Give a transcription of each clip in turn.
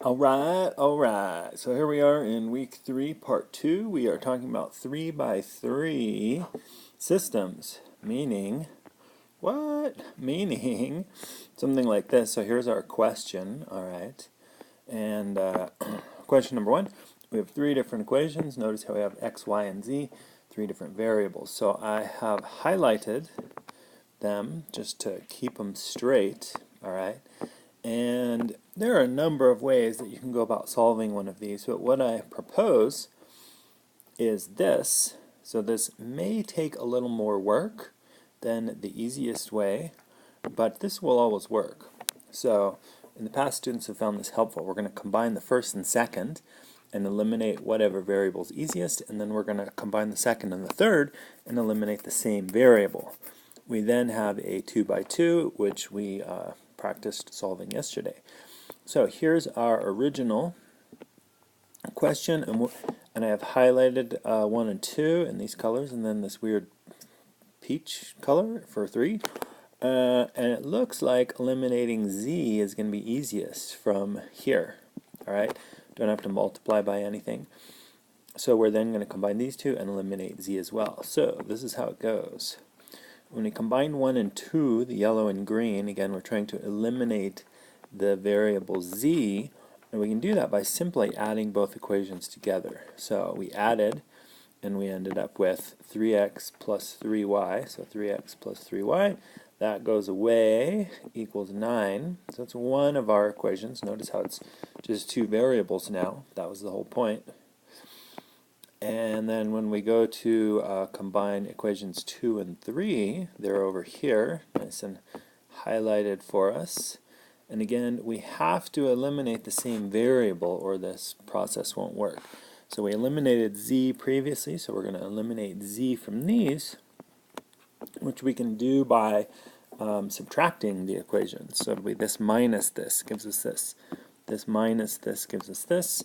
All right. So here we are in week 3, part 2. We are talking about 3 by 3 systems, meaning, what? Meaning something like this. So here's our question, all right. And question number 1, we have 3 different equations. Notice how we have x, y, and z, 3 different variables. So I have highlighted them just to keep them straight, all right. And there are a number of ways that you can go about solving one of these, but what I propose is this. So this may take a little more work than the easiest way, but this will always work. So in the past, students have found this helpful. We're going to combine the first and second and eliminate whatever variable is easiest, and then we're going to combine the second and the third and eliminate the same variable. We then have a 2 by 2, which we practiced solving yesterday. So here's our original question, and I have highlighted 1 and 2 in these colors, and then this weird peach color for 3. And it looks like eliminating z is going to be easiest from here. All right, don't have to multiply by anything. So we're then going to combine these two and eliminate z as well. So this is how it goes. When we combine 1 and 2, the yellow and green, again we're trying to eliminate the variable z, and we can do that by simply adding both equations together. So we added, and we ended up with 3x plus 3y, so 3x plus 3y, that goes away, equals 9. So that's one of our equations. Notice how it's just 2 variables now. That was the whole point. And then when we go to combine equations 2 and 3, they're over here, nice and highlighted for us. And again, we have to eliminate the same variable or this process won't work. So we eliminated z previously, so we're going to eliminate z from these, which we can do by subtracting the equations. So it'll be this minus this gives us this. This minus this gives us this.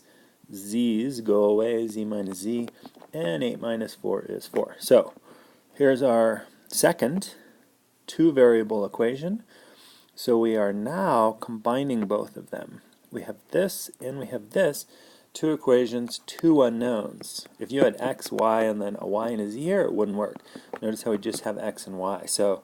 Z's go away, z minus z, and 8 minus 4 is 4. So here's our second 2-variable equation. So we are now combining both of them. We have this and we have this, 2 equations, 2 unknowns. If you had x, y, and then a y and a z here, it wouldn't work. Notice how we just have x and y. So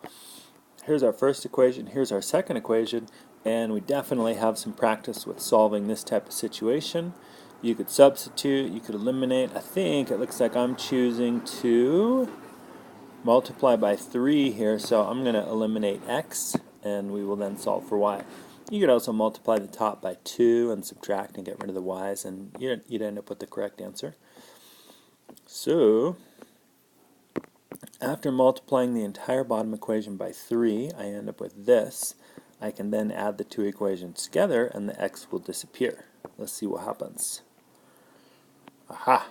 here's our first equation, here's our second equation, and we definitely have some practice with solving this type of situation. You could substitute, you could eliminate. I think it looks like I'm choosing to multiply by 3 here, so I'm going to eliminate x, and we will then solve for y. You could also multiply the top by 2 and subtract and get rid of the y's, and you'd end up with the correct answer. So after multiplying the entire bottom equation by 3, I end up with this. I can then add the 2 equations together, and the x will disappear. Let's see what happens. Aha!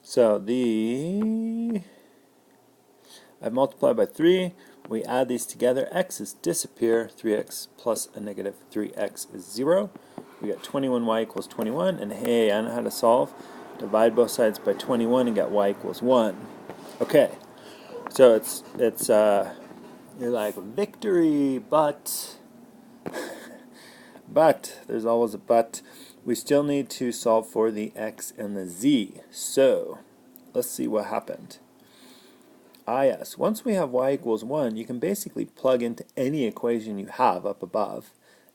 So I've multiplied by 3. We add these together. X's disappear. 3x plus a negative 3x is 0. We got 21y equals 21. And hey, I know how to solve. Divide both sides by 21 and get y equals 1. Okay, so it's you're like, victory, but there's always a but. We still need to solve for the x and the z. So let's see what happened. Yes, once we have y equals 1, you can basically plug into any equation you have up above,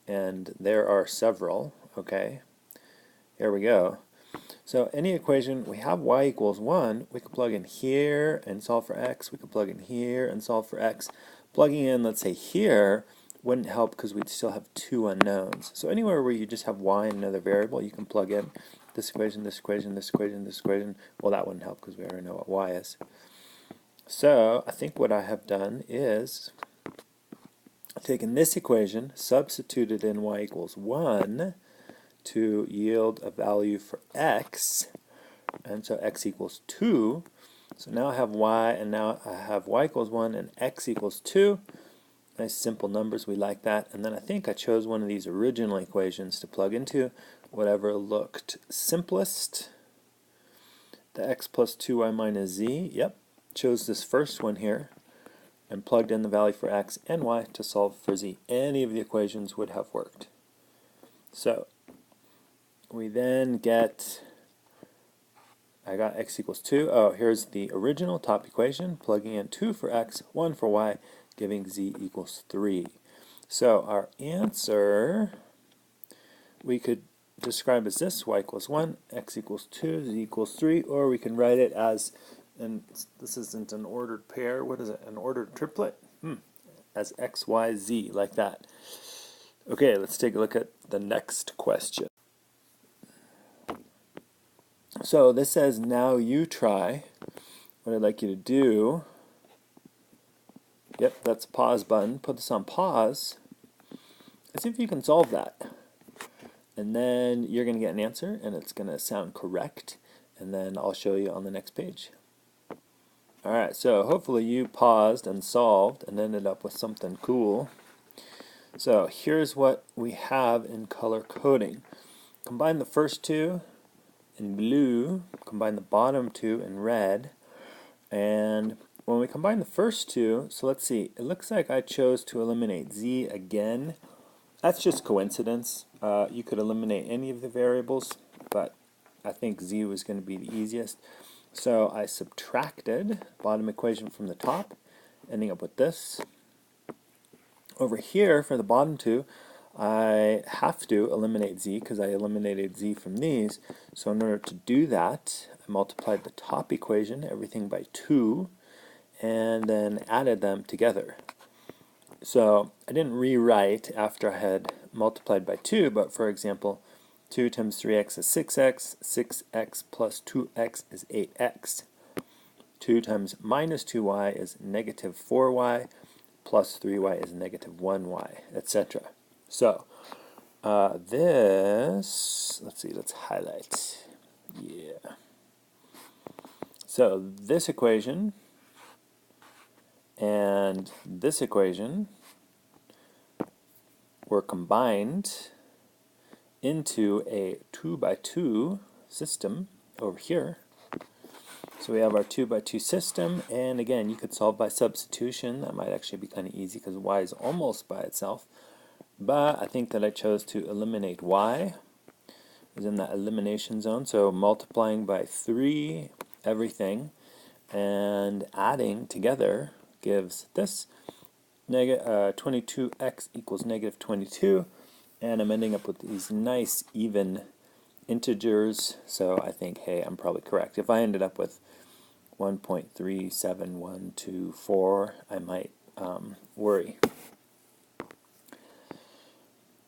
and there are several. Okay, here we go. So any equation, we have y equals 1, we can plug in here and solve for x, we can plug in here and solve for x. Plugging in, let's say here, wouldn't help because we'd still have 2 unknowns. So anywhere where you just have y and another variable, you can plug in this equation, this equation, this equation, this equation. Well, that wouldn't help because we already know what y is. So I think what I have done is taken this equation, substituted in y equals 1, to yield a value for x, and so x equals 2. So now I have y, and now I have y equals 1 and x equals 2. Nice simple numbers, we like that. And then I think I chose one of these original equations to plug into, whatever looked simplest. The x plus 2y minus z, yep, chose this first one here, and plugged in the value for x and y to solve for z. Any of the equations would have worked. So we then get, I got x equals 2. Oh, here's the original top equation, plugging in 2 for x, 1 for y, giving z equals 3. So our answer, we could describe as this: y equals 1, x equals 2, z equals 3, or we can write it as, and this isn't an ordered pair, what is it, an ordered triplet? As x, y, z, like that. Okay, let's take a look at the next question. So this says, now you try. What I'd like you to do, yep, that's a pause button. Put this on pause and see if you can solve that. And then you're going to get an answer, and it's going to sound correct. And then I'll show you on the next page. Alright, so hopefully you paused and solved and ended up with something cool. So here's what we have in color coding. Combine the first two in blue, combine the bottom two in red, and when we combine the first two, so let's see, it looks like I chose to eliminate z again. That's just coincidence. You could eliminate any of the variables, but I think z was going to be the easiest. So I subtracted bottom equation from the top, ending up with this. Over here, for the bottom two, I have to eliminate z because I eliminated z from these. So in order to do that, I multiplied the top equation, everything by 2, and then added them together. So I didn't rewrite after I had multiplied by 2, but for example, 2 times 3x is 6x, 6x plus 2x is 8x. 2 times minus 2y is negative 4y, plus 3y is negative 1y, etc. So this, let's see, let's highlight. Yeah. So this equation and this equation were combined into a 2 by 2 system over here. So we have our 2 by 2 system, and again, you could solve by substitution. That might actually be kind of easy because y is almost by itself. But I think that I chose to eliminate y. It was in that elimination zone, so multiplying by 3 everything and adding together gives this. 22x equals negative 22, and I'm ending up with these nice even integers, so I think, hey, I'm probably correct. If I ended up with 1.37124, I might worry.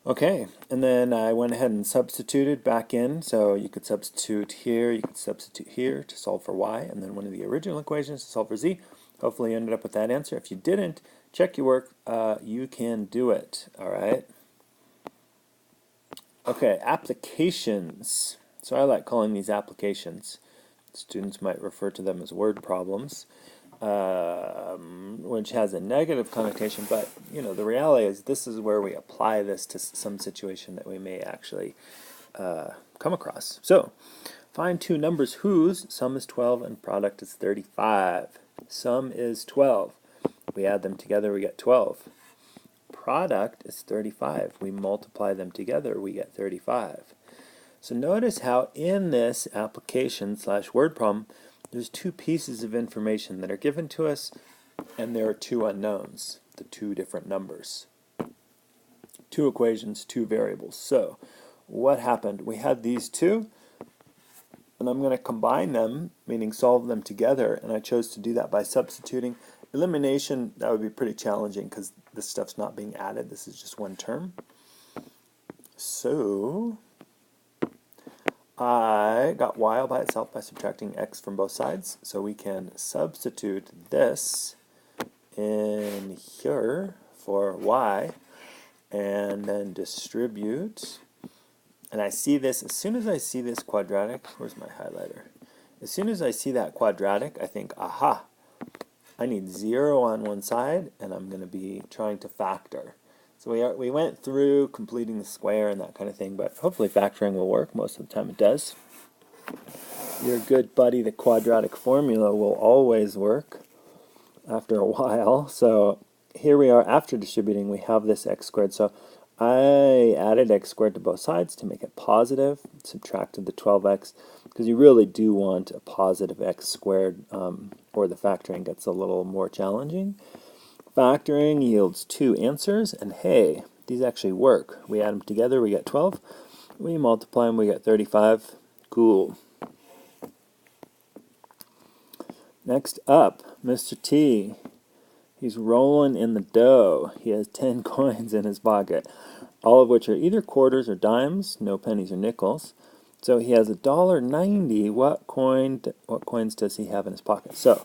Okay, and then I went ahead and substituted back in, so you could substitute here, you could substitute here to solve for y, and then one of the original equations to solve for z. Hopefully you ended up with that answer. If you didn't, check your work. You can do it, all right? Okay, applications. So I like calling these applications. Students might refer to them as word problems, which has a negative connotation, but you know, the reality is this is where we apply this to some situation that we may actually come across. So, find two numbers whose sum is 12 and product is 35. Sum is 12. We add them together, we get 12. Product is 35. We multiply them together, we get 35. So notice how in this application / word problem, there's two pieces of information that are given to us, and there are two unknowns, the two different numbers. Two equations, two variables. So what happened? We had these two, and I'm going to combine them, meaning solve them together, and I chose to do that by substituting. Elimination, that would be pretty challenging because this stuff's not being added. This is just one term. So I got y all by itself by subtracting x from both sides. So we can substitute this in here for y and then distribute. And I see this, as soon as I see this quadratic, where's my highlighter? As soon as I see that quadratic, I think, aha, I need 0 on one side, and I'm going to be trying to factor. So we went through completing the square and that kind of thing, but hopefully factoring will work. Most of the time it does. Your good buddy, the quadratic formula, will always work after a while. So here we are after distributing. We have this x squared. So I added x squared to both sides to make it positive, subtracted the 12x, because you really do want a positive x squared, or the factoring gets a little more challenging. Factoring yields 2 answers, and hey, these actually work. We add them together, we get 12. We multiply them, we get 35. Cool. Next up, Mr. T. He's rolling in the dough. He has 10 coins in his pocket, all of which are either quarters or dimes, no pennies or nickels. So he has $1.90. What coins does he have in his pocket? So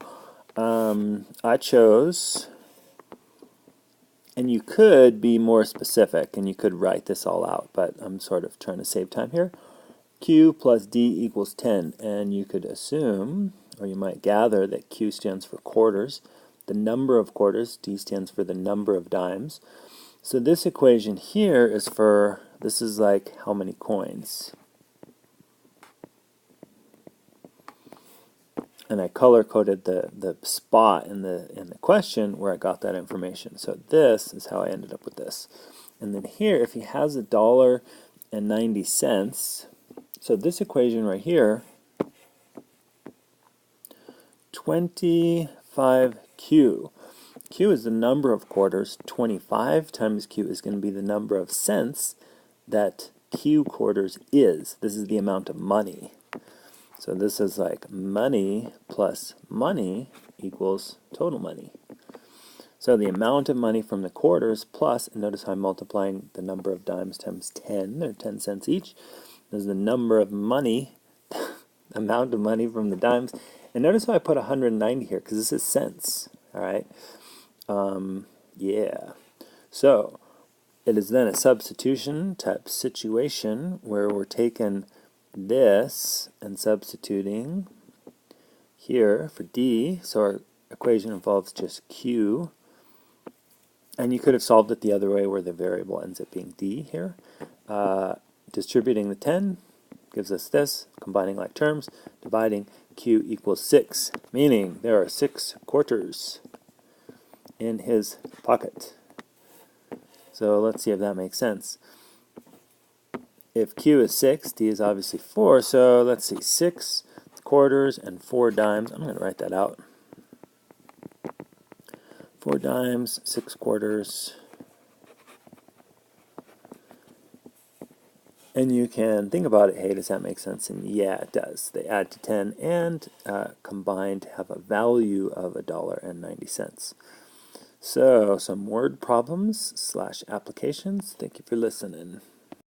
I chose, and you could be more specific, and you could write this all out, but I'm sort of trying to save time here. Q plus D equals 10, and you could assume, or you might gather, that Q stands for quarters. The number of quarters, D stands for the number of dimes. So this equation here is for, this is like how many coins. And I color-coded the spot in the question where I got that information. So this is how I ended up with this. And then here, if he has $1.90, so this equation right here, 25Q. Q is the number of quarters. 25 times Q is going to be the number of cents that Q quarters is. This is the amount of money. So this is like money plus money equals total money. So the amount of money from the quarters plus, and notice how I'm multiplying the number of dimes times 10, they're 10 cents each. This is the number of money, amount of money from the dimes. And notice how I put 190 here, because this is cents, all right? Yeah. So it is then a substitution type situation where we're taking this and substituting here for D. So our equation involves just Q. And you could have solved it the other way where the variable ends up being D here. Distributing the 10 gives us this, combining like terms, dividing Q equals 6, meaning there are 6 quarters in his pocket. So let's see if that makes sense. If Q is 6, D is obviously 4, so let's see, 6 quarters and 4 dimes. I'm going to write that out. 4 dimes, 6 quarters. And you can think about it, hey, does that make sense? And yeah, it does. They add to 10 and combined have a value of $1.90. So, some word problems / applications. Thank you for listening.